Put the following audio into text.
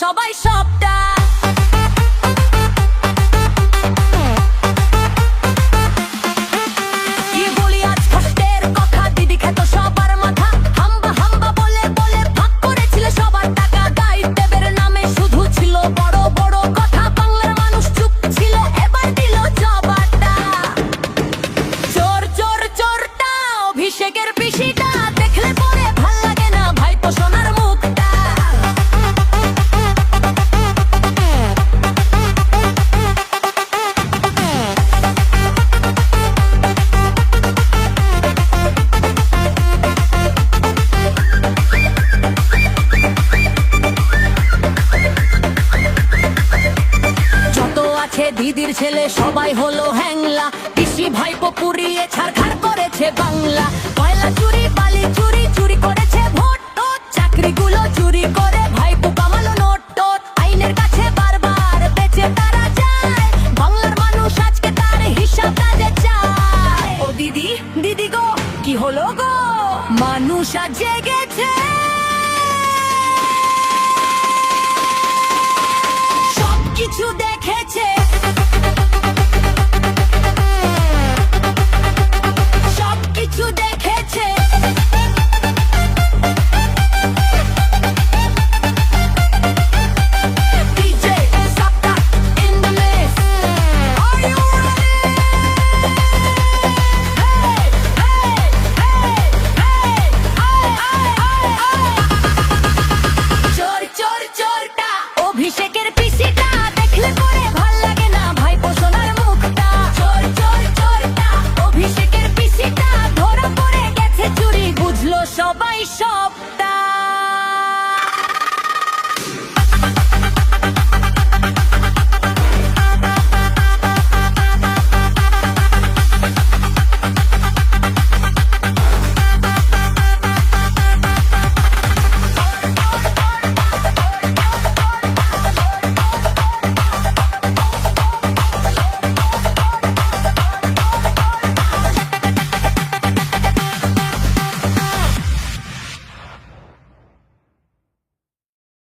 সবাই সবটা। কি বলি আজ কষ্টের কথা, দিদি খেত সবার মাথা। হাম্বা হাম্বা বলে বলে ভাগ করেছিল সবার টাকা। দায়িত্বের নামে শুধু ছিল বড় বড় কথা। বাংলার মানুষ চুপ ছিল, এবার দিল জবাবটা। চোর চোর চোরটা, অভিষেকের পিসিটা, দেখলে পরে ভাল লাগে না ভাইপো সোনার মুখটা। যত আছে দিদির ছেলে সবাই হলো হ্যাংলা। পিসি ভাইপো পুড়িয়ে ছারখার করেছে বাংলা। কয়লা চুরি, বালি চুরি, চুরি করেছে ভোট, চাকরিগুলো চুরি করে